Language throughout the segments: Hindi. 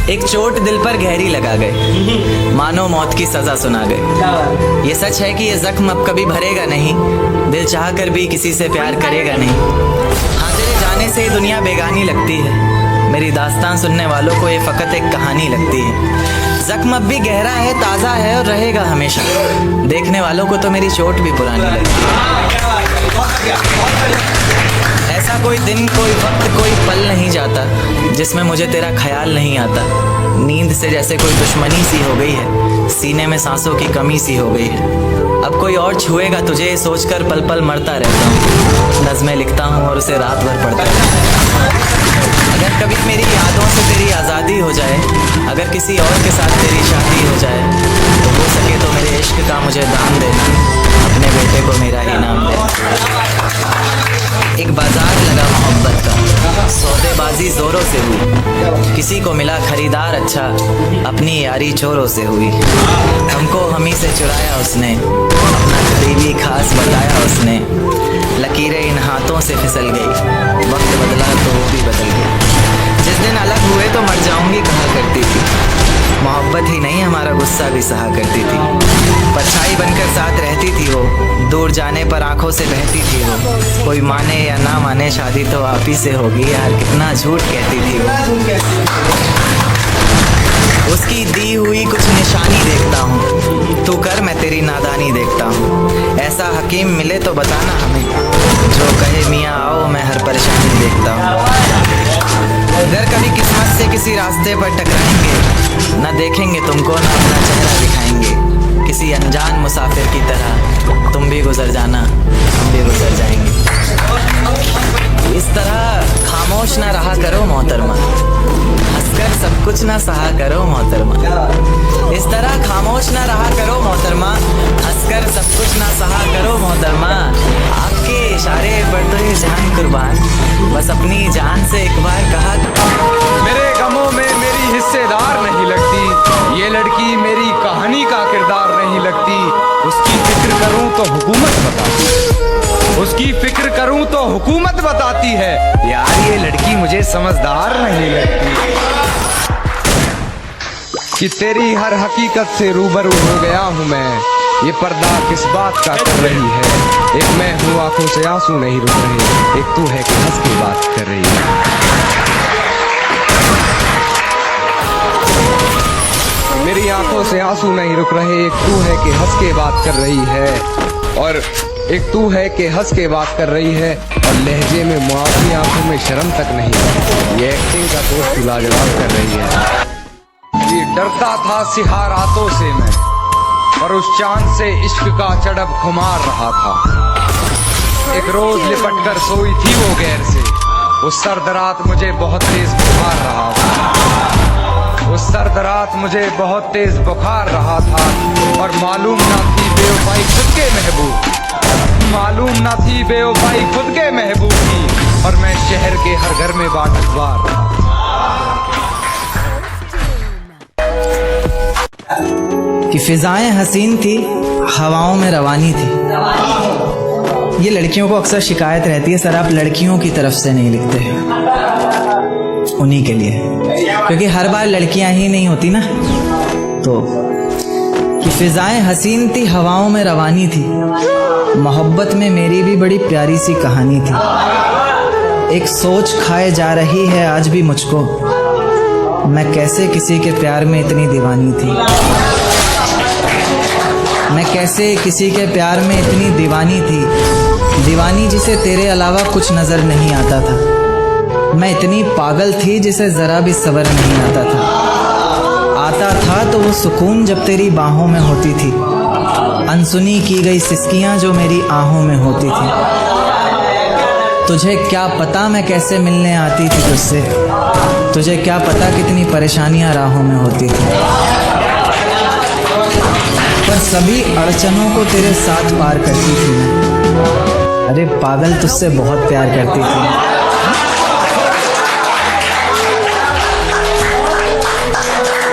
एक चोट दिल पर गहरी लगा गए, मानो मौत की सजा सुना गए। ये सच है कि ये जख्म अब कभी भरेगा नहीं, दिल चाह कर भी किसी से प्यार करेगा नहीं। हाँ, तेरे जाने से दुनिया बेगानी लगती है, मेरी दास्तान सुनने वालों को ये फ़कत एक कहानी लगती है। जख्म अब भी गहरा है, ताज़ा है और रहेगा हमेशा, देखने वालों को तो मेरी चोट भी पुरानी लगती है। ऐसा कोई दिन, कोई वक्त, कोई पल नहीं जाता जिसमें मुझे तेरा ख्याल नहीं आता। नींद से जैसे कोई दुश्मनी सी हो गई है, सीने में सांसों की कमी सी हो गई है। अब कोई और छुएगा तुझे सोचकर पल पल मरता रहता हूँ, नज़में लिखता हूँ और उसे रात भर पढ़ता हूँ। अगर कभी मेरी यादों से तेरी आज़ादी हो जाए, अगर किसी और के साथ तेरी शादी हो जाए, तो हो सके तो मेरे इश्क का मुझे दान देना, अपने बेटे को मेरा ही नाम देना। एक बाजार लगा मोहब्बत का, सौदेबाजी जोरों से हुई, किसी को मिला खरीदार अच्छा, अपनी यारी चोरों से हुई। हमको हमी से चुराया उसने, अपना करीबी खास बताया उसने, लकीरें इन हाथों से फिसल गई, वक्त बदला तो वो भी बदल गई। जिस दिन अलग हुए तो मर जाऊंगी कहा करती थी, मोहब्बत ही नहीं हमारा गुस्सा भी सहा करती थी। परछाई बनकर साथ रहती थी वो, दूर जाने पर आंखों से बहती थी वो। कोई माने या ना माने शादी तो आप ही से होगी यार, कितना झूठ कहती थी वो। उसकी दी हुई कुछ निशानी देखता हूँ, तू कर मैं तेरी नादानी देखता हूँ। ऐसा हकीम मिले तो बताना हमें, जो कहे मियाँ आओ मैं हर परेशानी देखता हूँ। अगर कभी किस्मत से किसी रास्ते पर टकराएंगे, न देखेंगे तुमको न अपना चेहरा दिखाएंगे। किसी अनजान मुसाफिर की तरह तुम भी गुजर जाना, हम भी गुजर जाएंगे। इस तरह खामोश ना रहा करो मोहतरमा, हंसकर सब कुछ ना सहा करो मोहतरमा। इस तरह खामोश ना रहा करो मोहतरमा, हंसकर सब कुछ ना सहा करो मोहतरमा। आपके इशारे पर तो ये जान कुर्बान, बस अपनी जान से एक बार कहा। मेरे गमों में मेरी हिस्सेदार नहीं लगती, ये लड़की मेरी कहानी का किरदार नहीं लगती। उसकी फिक्र करूं तो हुकूमत बताती, उसकी फिक्र करूं तो हुकूमत बताती है। यार ये लड़की मुझे समझदार नहीं लगती। कि तेरी हर हकीकत से रूबरू हो गया हूं मैं, ये पर्दा किस बात का कर रही है। एक मैं हूँ आंखों से आंसू नहीं रुक रहे, एक तू है कि हंस के बात कर रही है। मेरी आंखों से आंसू नहीं रुक रहे, एक तू है कि हंस के बात कर रही है, और एक तू है कि हंस के बात कर रही है। और लहजे में मुआफ़ी, आंखों में शर्म तक नहीं, ये एक्टिंग का दोस्त लाजवाब कर रही है। ये डरता था सिहा रातों से मैं, और उस चांद से इश्क का चड़प खुमार रहा था। एक रोज लिपट कर सोई थी वो गैर से, उस सर्द रात मुझे बहुत तेज बुखार रहा था। उस सर्द रात मुझे बहुत तेज बुखार रहा था, और मालूम ना थी बेवफाई खुद के महबूब, मालूम ना थी बेवफाई खुद के महबूब की। और मैं शहर के हर घर में बाटकवार रहा। कि फिजाएं हसीन थी, हवाओं में रवानी थी। ये लड़कियों को अक्सर शिकायत रहती है, सर आप लड़कियों की तरफ से नहीं लिखते, उन्हीं के लिए, क्योंकि हर बार लड़कियां ही नहीं होती ना। तो कि फिजाएं हसीन थी, हवाओं में रवानी थी, मोहब्बत में मेरी भी बड़ी प्यारी सी कहानी थी। एक सोच खाए जा रही है आज भी मुझको, मैं कैसे किसी के प्यार में इतनी दीवानी थी। मैं कैसे किसी के प्यार में इतनी दीवानी थी, दीवानी जिसे तेरे अलावा कुछ नज़र नहीं आता था। मैं इतनी पागल थी जिसे ज़रा भी सब्र नहीं आता था तो वो सुकून जब तेरी बाहों में होती थी, अनसुनी की गई सिसकियाँ जो मेरी आहों में होती थी। तुझे क्या पता मैं कैसे मिलने आती थी तुझसे, तुझे क्या पता कितनी परेशानियां राहों में होती थी। पर सभी अड़चनों को तेरे साथ पार करती थी मैं। अरे पागल, तुझसे बहुत प्यार करती थी।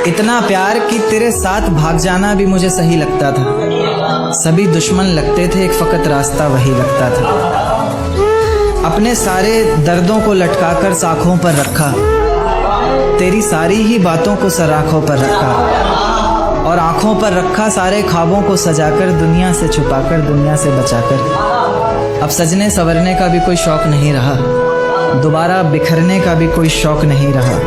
इतना प्यार कि तेरे साथ भाग जाना भी मुझे सही लगता था। सभी दुश्मन लगते थे, एक फ़कत रास्ता वही लगता था। अपने सारे दर्दों को लटकाकर साखों पर रखा, तेरी सारी ही बातों को सर आँखों पर रखा और आँखों पर रखा सारे ख्वाबों को सजाकर, दुनिया से छुपाकर, दुनिया से बचाकर। अब सजने संवरने का भी कोई शौक नहीं रहा, दोबारा बिखरने का भी कोई शौक नहीं रहा।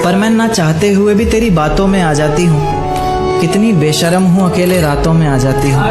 पर मैं ना चाहते हुए भी तेरी बातों में आ जाती हूँ, कितनी बेशर्म हूँ, अकेले रातों में आ जाती हूँ।